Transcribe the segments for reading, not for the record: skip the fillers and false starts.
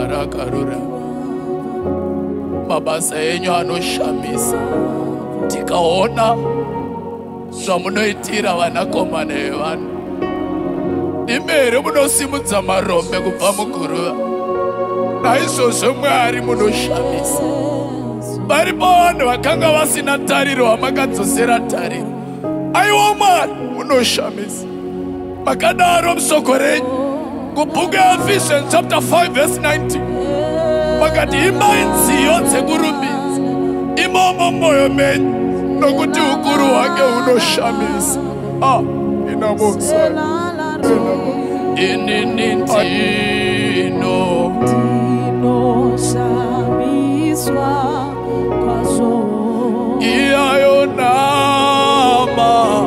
rakarura mabasa enyu anoshamisa tikaona zvamunoitira vanakomana vevanhu imere munosimudza marombe kubva muguruva naizvozvo Mwari munoshamisa varipo vanhu vakanga vasina tariro vamakadzosera tariro aiwa Mwari munoshamisa makadaro musoko renyu kubhuku yaEphesians chapter 5 verse 19 makati imbai nziyo dzekurumbidza imomo mwoyo menyu nokuti ukuru hwake hunoshamisa inamosa inini ndinoshamiswa kwazvo iyayo nama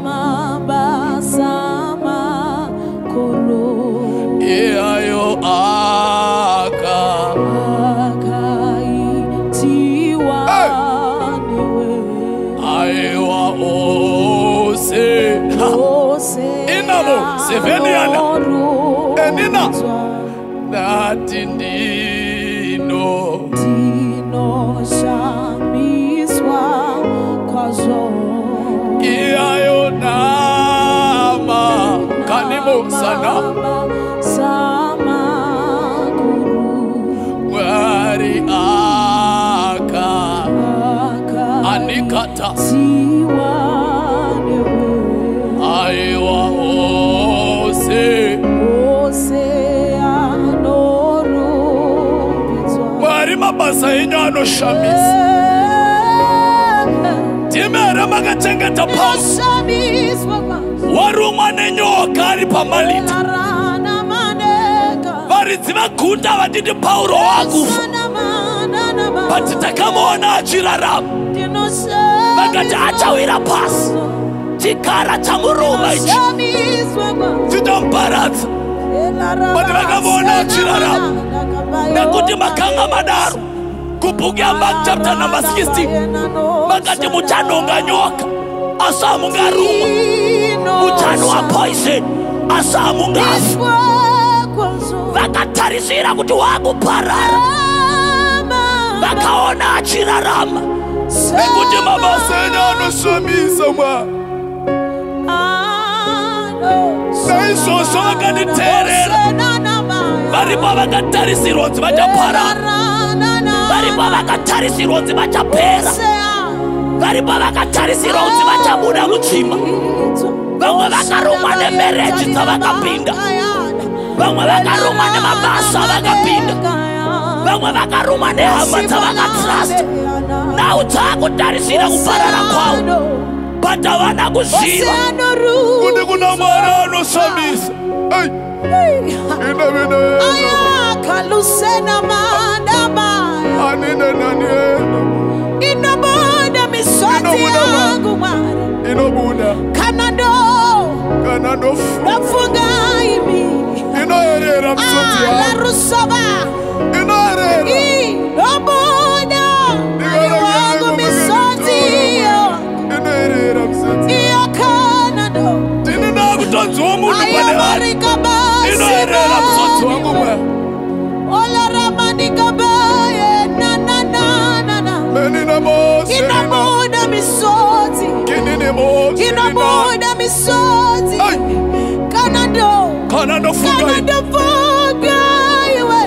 mabasa makuru iyayo akaitiwa niwe aiwa ose inamo seveniana enina nati ndinoshamiswa kwazvo iyayo nama kanimo sana Mwari anikata aiwa ose Mwari mabasa enyu anoshamisa timere makachengeta pasi warumwa nenyoka ari pamalita varidzi vagunda vatiti Pauro wakufa but takamuona achirarama vakati achawira pasi chikara chamuruma ichi chitomuparadza but vakamuona achirarama nekuti makanga madaro kubhuku yaMark chapter number 16 vakati muchanonga nyoka asi hamungarumwa muchanwa poison asi hamungafi vakatarisira kuti wakuparara vakaona achirarama nekuti mabasa enyu anoshamisa Mwari naizvozvo vakanditeerera varipo vakatarisirwa kuti vachaparara varipo vakatarisirwa kuti vachapera varipo vakatarisirwa kuti vachabuda mutsvimba vamwe vakarumwa nemereji dzavakapinda vamwe vakarumwa nemabasa avakapinda vamwe vakarumwa nehama dzavakatrust nhau dzakutarisira kuparara kwavo but havana kuziva kuti kuna Mwari anoshamisa kalusena mandabaya inobuda misoti yangu Mwari inobuda kanando nafunga imi inoerera misoti yangu larusaba inoerera inobuda wangu misoti inoerera misoti iyo kanando tinakutonzwa munhu pane vari inoerera misoti wangu Mwari ola ramani kabaye na inabuda misoti inabuda misoti kanando funga iwe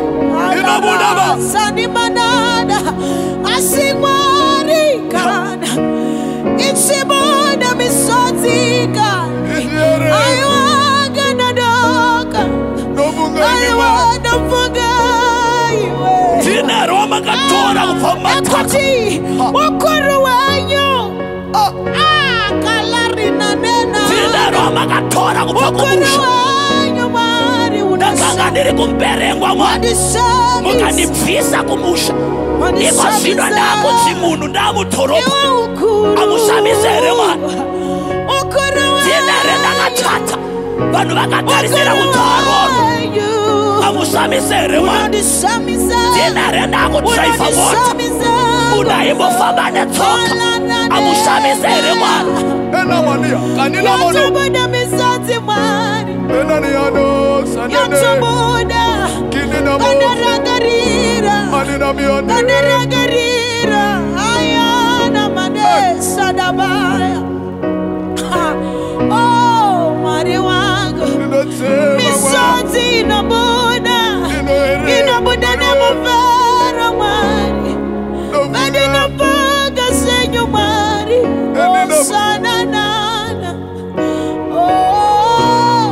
inabuda sani manada asingwari kana ichibuda misoti kana aiwa kanadoka aiwa nafunga iwe tinaro makatora kubva mumataka ukuru wenyu kalarina nena tinaro makatora kubva kumusha ndakanga ndiri kumberengwa Mwari mukandibvisa kumusha iko zvino ndakudzi munhu ndamudhorobha amushamisa here Mwari tinere ndakachata vanhu vakatarisira kuti aroro amushamisa here Mwari tinere ndakudraivha mota munhu aimbofamba netsoka amushamisa here Mwari enamania kaninamono misati Mwari enaniano sanene yachobuda kinenamo Kaneragarira ayana manesa dabaya. Oh, Mari wangu. Misonzi inabuda. Inabuda na muvera Mari. Madi napaga senyo Mari. Oh, sana nana. Oh.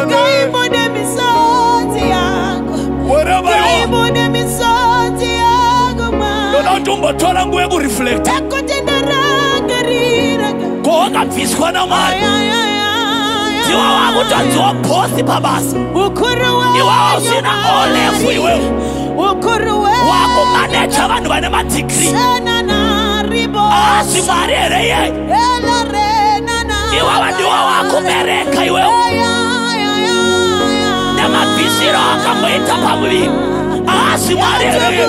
Kaibude misonzi yangu. Kaibude misonzi yangu Mari. Ndonatumbo tola nguye ku reflect. Koga viswa na Mari. Tiwa wangu tanzua posti babasa. Iwa usina olefu iwe. Wako manecha vandu vane matikri. Asi Mari ereye. Iwa wandiwa wako mereka iwe. Nema visiro akamuita pamuli. Asi Mari ereye.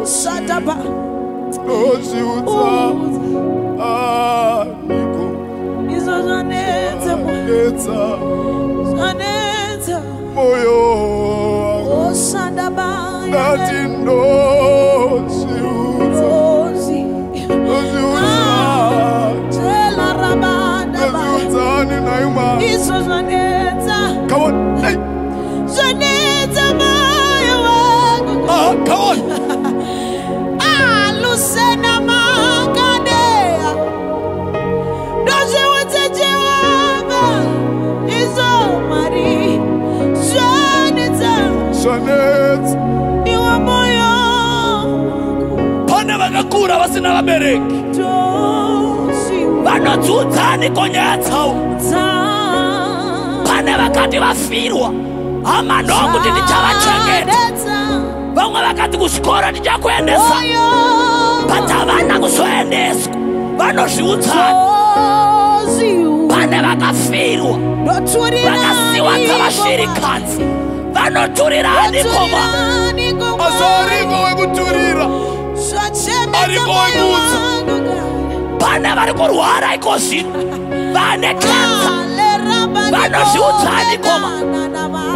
Sadaba come on. Lucena Magadea. Does you want to Jehovah? Is all Marie. Janet. You are my own. Panavagakura was in a berek. Bano tutani konyata. Panavakati was firwa. Amanongo did the Java Banga wakati kuskora nija kuendesa. Patavana kuswendesa. Vano shiuta. Pande wakafirwa. Wakasiwa kama shirikati. Vano turirani koma. Azarigo wekuturira. Ariko wekuza. Pande warikuruhara ikosi. Vane kanza. Vano shiuta koma.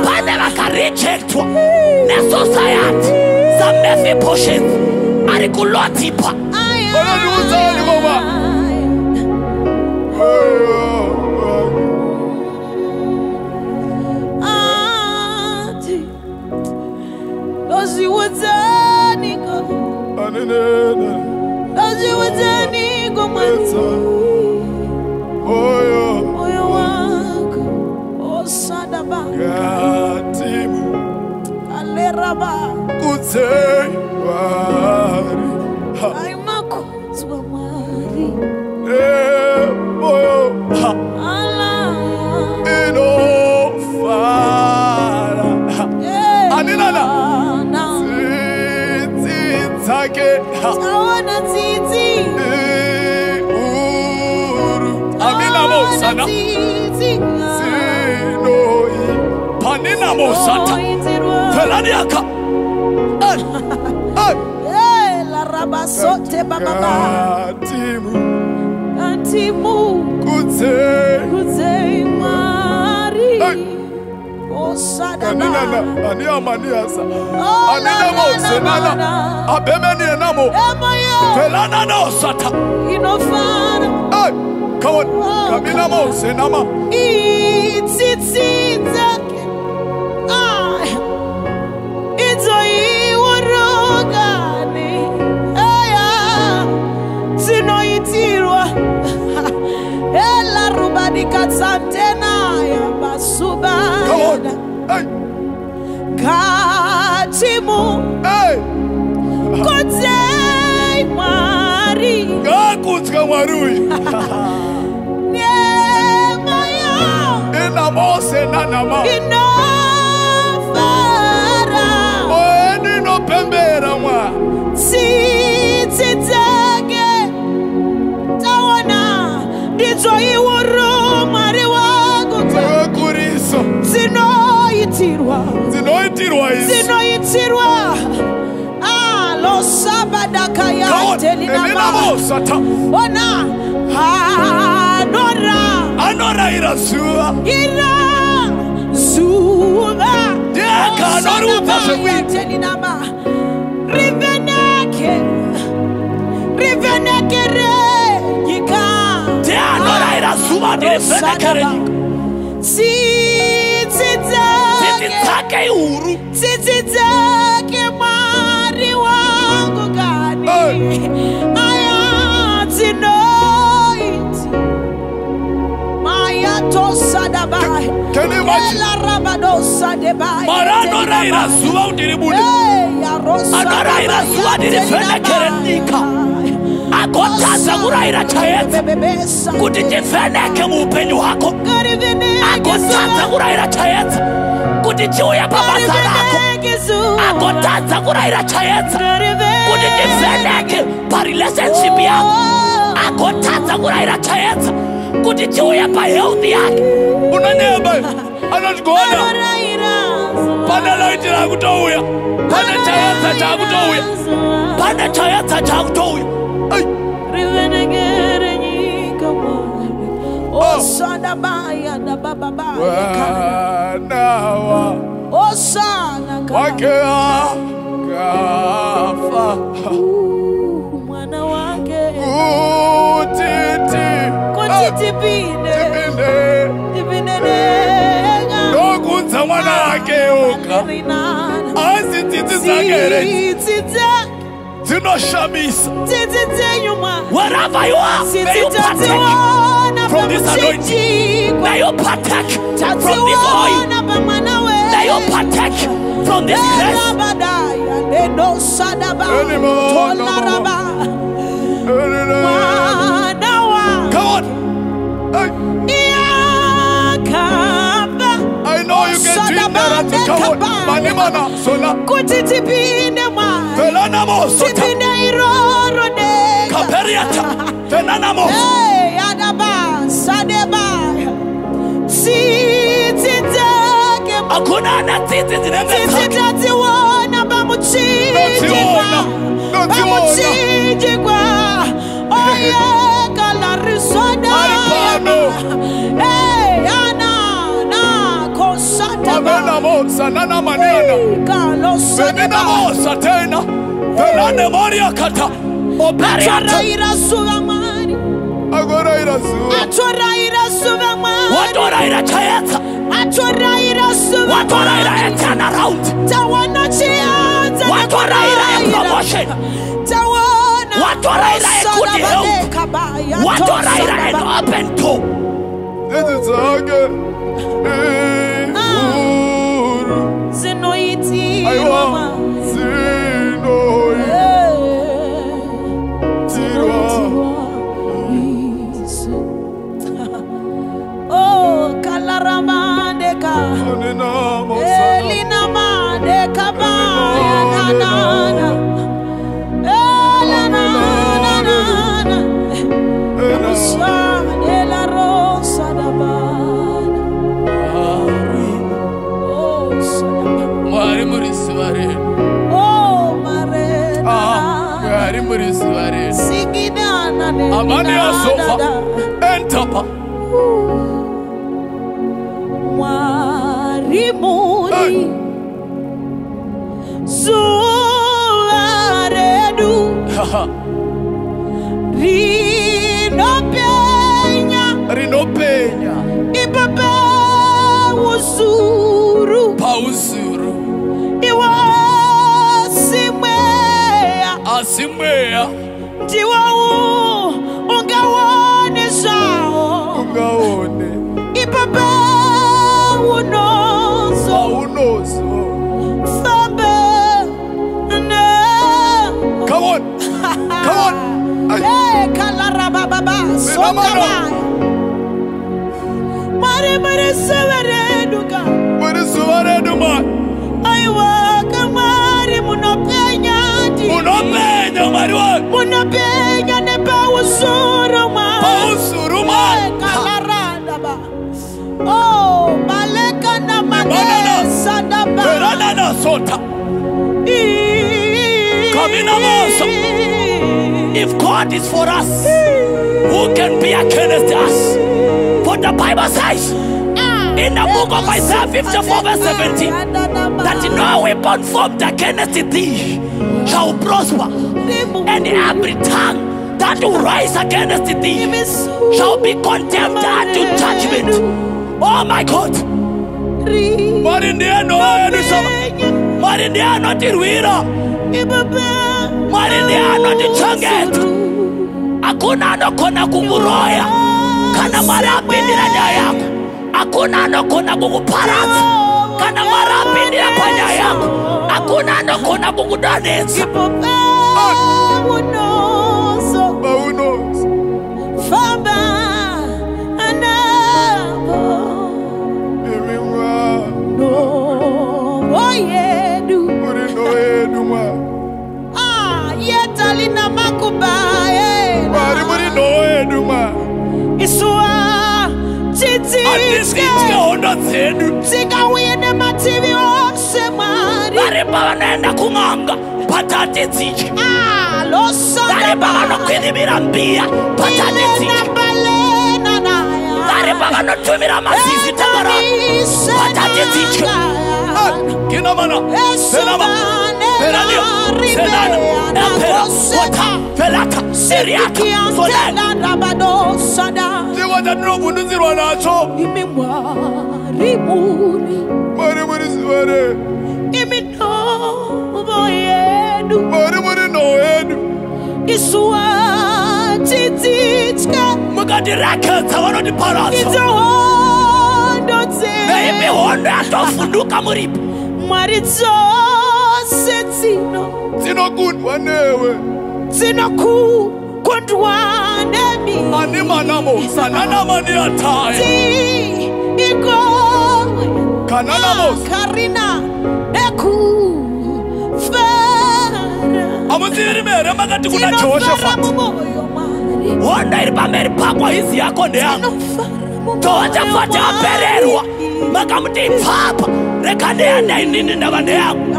Pande wakarejektwa. Ne society. Zamefi poshet. Arikulotipa. Onoduutani mama. Auntie. Dozi wazani go. Dozi wazani go manza. Oyo wako. Osadaba. Gatimu. Aleraba. Kutsei wari. Ay makuzwa Mari. Oyo. Allah. Ino fara. Aninana. Titi take. Tawana titi. Uru. Amina mo sana. Sinoi. Panina mo sata. Felani aka. La rabasote baba. Antimu. Kuze Mari. Osadaba. Ania maniasa. Anina mo senana. Abemeni enamo. Felana no sata. Inofana. Come on. Kamina mo senama. Ititi take. Ito iwarogani. Aya. Sino itirwa. Ela rubani katsantena ya basuba. Come on. Hey. Katimu. Hey. Kote Mari. Gakutka marui. Inamo senanama. Inofara. Oeni no pembera mwa. Sititake. Tawana. Dito iwuru Mari wangu. Kuriso. Zinoitirwa. Zinoitirwa iso. Zinoitirwa. Lo sab Sabadaka ya Come on. Telinama. Ona Anora irasua. Zuga. Yeah, Kanoru Pashawi. Telinama. Riveneke Yika. Yeah, Anora irasua de Riveneke. Tsitsake uru. Tsitsake mari wangu gani. Aya tinoit. Maya tosa dabai. Can you imagine? Marano raira suwa udiribude. Anora ira suwa dirifeneke rendika. Akotaza kuraira chayetsa kuti tifeneke muupenyu hwako. Akotaza kuraira chayetsa kuti chiuya pabasa rako. Akotaza kuraira chayetsa kuti tifeneke parelationship yako. Akotaza kuraira chayetsa kuti chiuya pahealth yake. Unanyeba anotikuona pane light rakutouya, pane chayetsa chakutouya, pane chayetsa chakutouya. Osana baya na baba baya Nawa Osana wakea kafa mwana wake kutiti pinde nokunza mwana wake uka azititi zakere zinoshamisa. Wherever you are, may you partake from this anointing. May you partake from this oil. May you partake from this grace. Come on. I know you can dream that. Come on. Manimana sola. Velana mosota. Kaperiata. Velana mosota. Akuna na titi zinembezake. Amena mosa nana manana. Venina mosa tena. Velane moria kata. Operiata. Agora irasua. Watora ira chayetsa. Watora ira turn around. Watora ira promotion. Watora ira good health. Watora ira an open door. This is again. Zinoiti mama. Oh, Kalaramandeka. Elina Mandeka Baya Nana. Elana. Rosa Ela Rosa Dabana. Oh, Mari Murisware. Oh, Mare. Mari Murisware. Sigidana. Amania sofa. Entapa. Marimuni Zuaredu Rinopenya Ipape Usuru Pausuru Iwa Asimea Tiwa Ungawane sao Ungawane Ipape Unozo Fabe Come on. Hey, Kalarababa Sokaba Mare Severeduka man. Aiwa Kamari Munopenya Mariwa Munopenya ne Pausuruma Kalarababa Oh Maleka na Sadaba Sota If God is for us, who can be against us? For the Bible says in the book of Isaiah 54 verse 17 that no weapon formed against thee shall prosper, and every tongue that will rise against thee shall be condemned unto judgment. Oh my God. Akuna anokona kukuroya kana marapindira nyaya yako. Akuna anokona kukuparadza kana marapindira panyaya yako. Akuna anokona kukudanitsa. Baribanaenda kunganga patate dziji. Baribana kwidibira mbia patate dziji. Baribana tumira mazizi tabara patate dziji. Kina mana senama peranio senana apera kota pelaka seriaka solana rabado sada. Ziwata ndinobvundudzirwa nacho imimwarimuri marimuri sivare iminovo yedu marimuri noyedu isuwa tititya mukatirakadza vanodiparadza izohondo dzedu imihondo yatofunduka muripo mwari dzose dzinokundwa newe dzinokundwa nemi ani manamo sananamani ataya ikowe kananamos karina ekufara amuziri mere makati kuna Jehoshaphat honda iri pamberi pako hizi yako ndeyangu Jehoshaphat apererwa makamuti ipapa rekandeanda inini ndava ndeyangu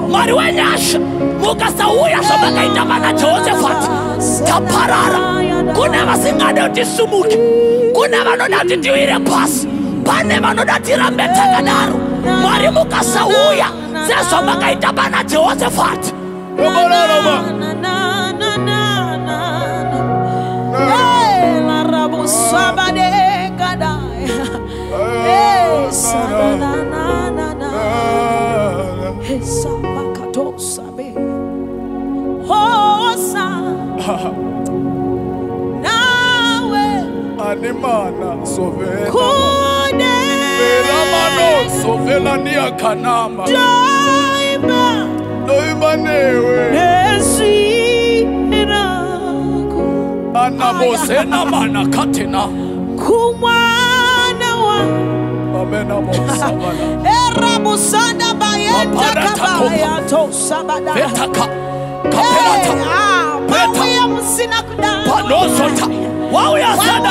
Mwari wenyasha mukasauya zvamakaita vana Jehoshaphat taparara. Kuna vasingade kuti sumuke, kuna vanoda kuti tiwire pasi, pane vanoda tirambe takadaro. Mwari mukasauya sezvamakaita vana Jehoshaphat. Animana sovela kude beramano sovela ni akanama doima newe nesirako anabosena mana katina kumwana wa amena mosabana erabusanda bayenta kabaya tosabada betaka kapelata beta musina kudana panosota wow ya sada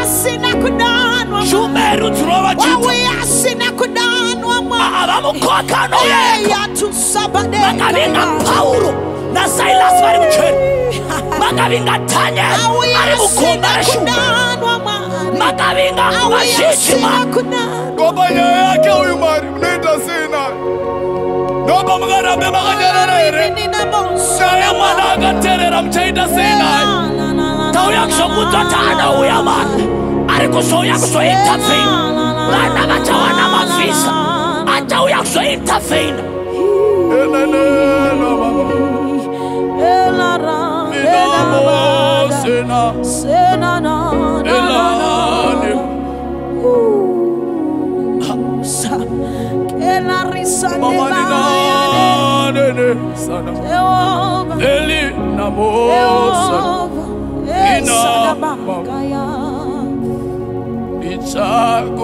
sina kudanwa shumeru trova chitu wow ya sina kudanwa ma abamukoka no yeka tusabade makavinga Paulo na Silas vari mucheri makavinga Daniel ari mukomba kudanwa ma makavinga mashishima ngobanya yake uyu mari unaita sina noba mugarabe makanyarara ere saya mwana akaterera mchaita sina tauya kushokutotana uya mani ari kuzoya kuzointervene vana vachawana mavisa achauya kuzointervene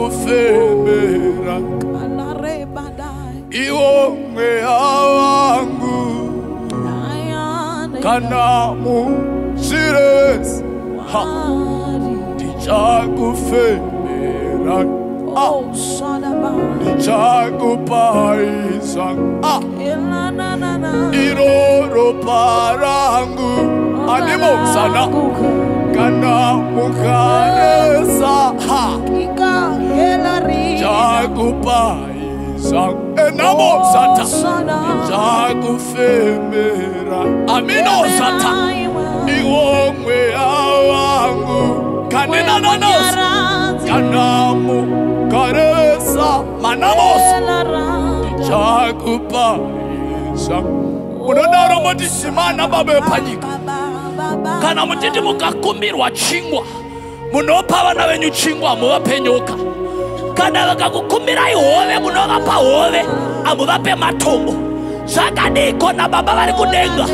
ichakufemera iwo mweya wangu kana mushiresi ichakufemera Chakupaisa iroro parangu animo sana kana mukaresa Chakupaisa enamo sata Chakufemera amino sata iwomwe awangu kanina nanos kanamu karesa manamos Chakupaisa unodaro moti simana babe panyika kana mutiti mukakumbirwa chingwa munopa vana venyu chingwa muvape nyoka kana vakakukumbira ihove munovapa hove amuvape matombo zvakadiko na baba vari kudenga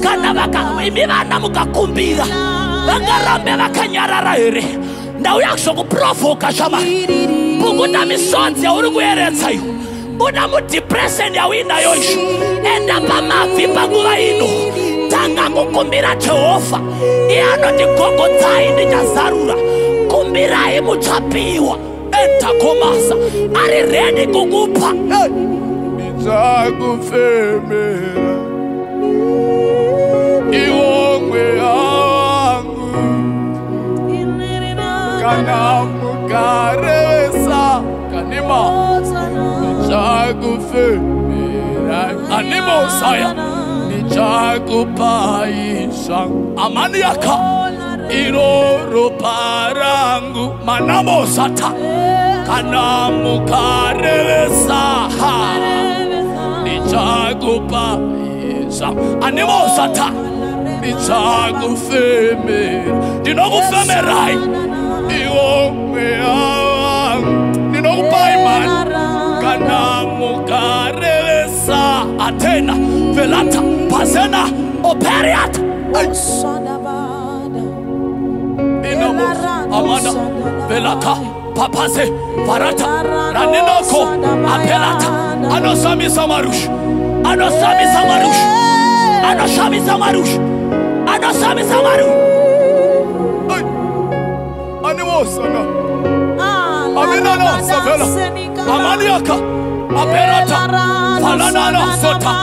kana imi vana mukakumbira vangarambe vakanyarara here ndauya kuzokuprovoka shama pukuta misodzi yauri kuyeretsa iyo buda mudepression yauinayo izvo enda pamabvi panguva ino tanga kukumbira Jehovha iye anotigogodzai ndichazarura kumbirai muchapiwa entakomasa ari redi kukupa ndichakufemera iwomwe awangu kana mukaresa kanima Chakufemera animo saya Chakupaisa amaniaka iroro parangu manamo sata kana mukaresa Chakupaisa animo sata Chakufemera ndinokufemerai iwomwe awangu ndinokupai mani kana mukaresa Athena velata pasena operiat inamos amana velata papase parata raninoko apelata anosamisa marush anosamisa marush anosamisa marush anosamisa marush animosana amina no savela amaniaka aperata falanana sota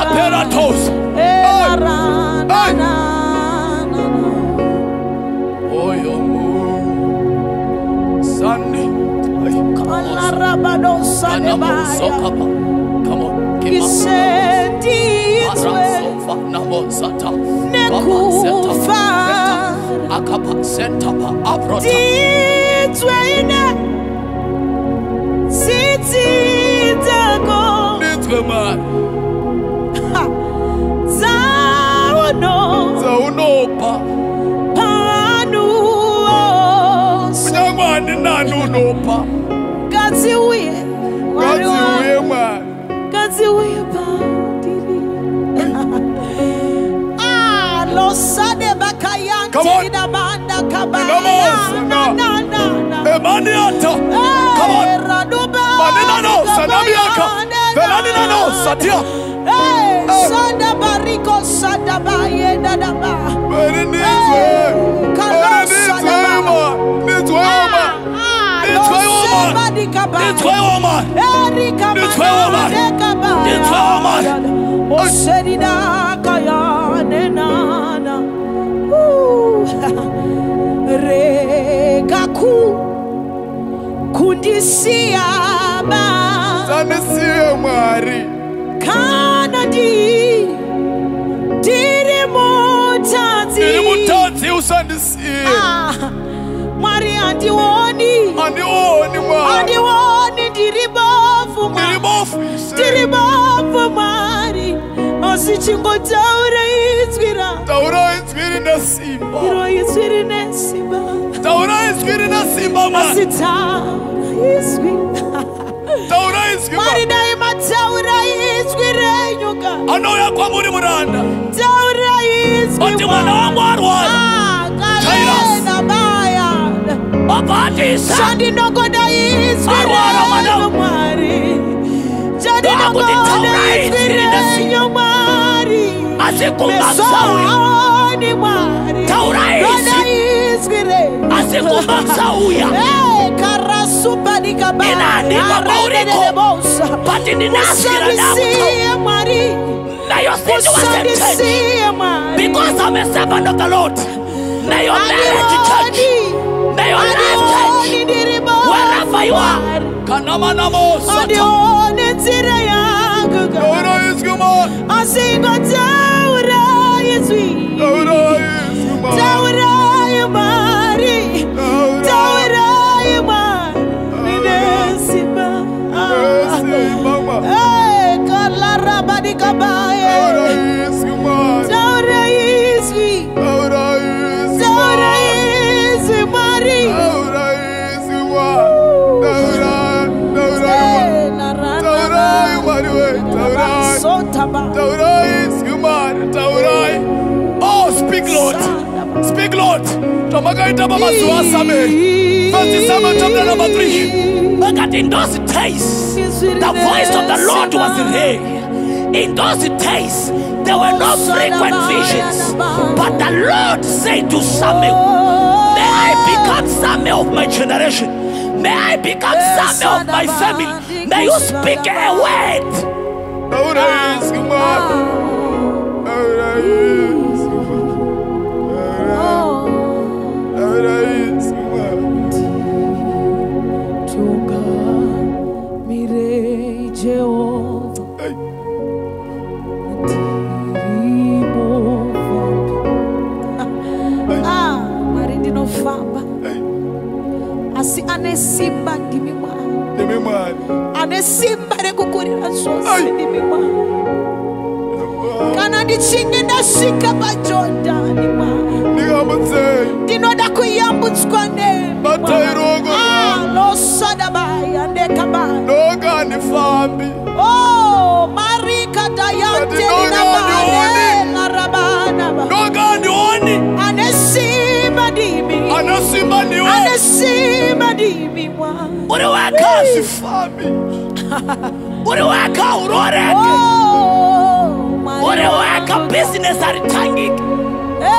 aperatos oyo sani Kalarabado Sanebaya come on Kisenditwe Nekufa akapa sentapa abrota Ditwe ine Sititako Ditwe man Zaunopa Panuos Mnyangwani nanunopa Kazi uye man Kazi uye bandiri Losade bakayanti na banda kabaya Emaniata come on Manina no sanamiaka Velanina no satia Sada bariko sada baye dadaba Regaku kundisia ba Sanisia mari Kanadi Diri usandisi Mari andiwoni diribofu mari Osichingo taura izvira nesimba Iro izviri nesimba Taura izviri nesimba mari Taura izviri Mari daima taura izviri nyuka Anoya kwa muri muranda Taura izviri Oti mwana wangu arwara Babatisa Shandi nogoda izviri nyumari Shandi nogoda izviri nyumari Mesoni mwari Taura izviri Asikumba sauya inaandikwa mauriko but ninasira damu may your situation change because I'm a servant of the Lord. May your marriage change. May your life change wherever you are. Kanamanamo oh, speak, Lord. Speak, Lord. First Samuel chapter number 3. But in those days, the voice of the Lord was heard. In those days, there were no frequent visions. But the Lord said to Samuel, may I become Samuel of my generation. May I become Samuel of my family. May you speak a word. Anesimba ndimi mwana anesimba rekukurira zvose ndimi mwana kana ndichinge ndasvika paJorodhani ndinoda kuyambutswa nemi losadabaya ndekabana ndifambi oh marika dayantelinabane narabanaba anesimba ndimi anesimba ndimi mwana Uriweka sifami. Uriweka uroreke. Uriweka business aritangiki.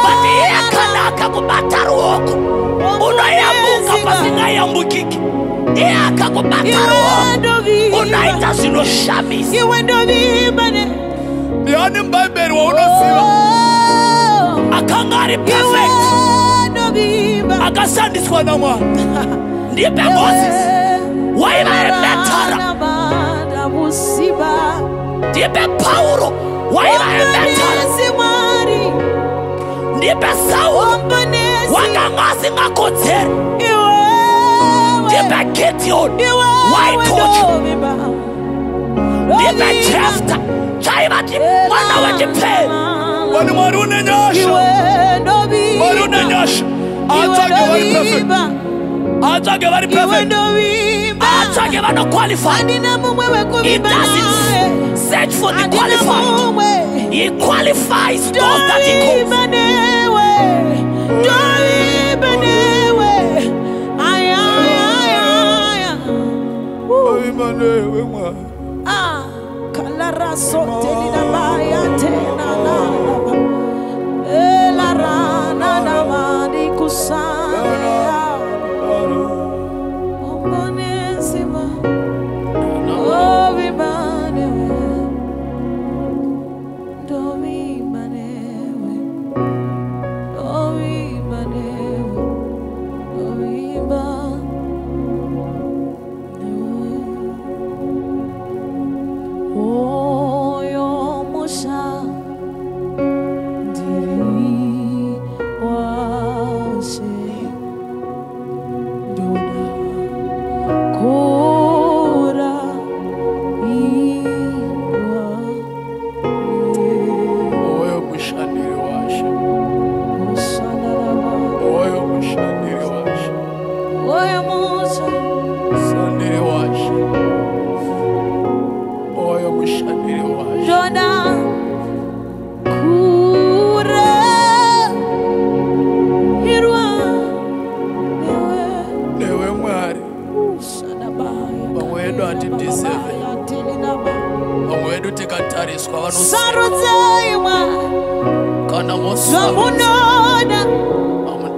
But iyakana akakubata ruoko. Unayambuka pasinga yambukiki. Iyakakubata ruoko. Unaita zino shamisi. Ndiani mbibeli wa unosiwa akangari perfect. Akasandiswa na mwana. Ndipe Moses. Waimare metara. Ndipe Paulo. Waimare metara. Ndipe Saul. Wakangasi ngakotere. Ndipe Gideon. Waitocho. Ndipe Jephthah. Chaibati mwana wejipe. Wani marune nyasha. Marune nyasha. Atake wali perfect. Atake wali perfect. Atake wali qualified. He doesn't search for the qualified. He qualifies those that he calls.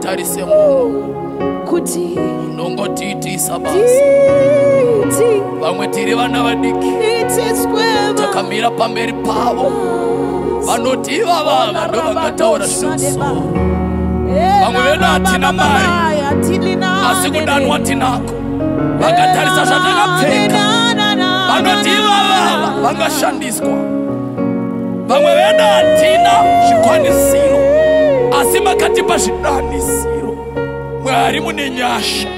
ngatarise ngomo kuti nongotiti sabasi vamwe tiri vana vadiki takamira pamberi pavo vanoti ivava ndo vangataura zvinosoro vamwe vedu hatina mari asi kudanwa tinako vakatarisa zvatakapfeka vanoti ivava vangashandiswa vamwe vedu hatina zvikwanisiro asi makatipa zvidanisiro Mwari mune nyasha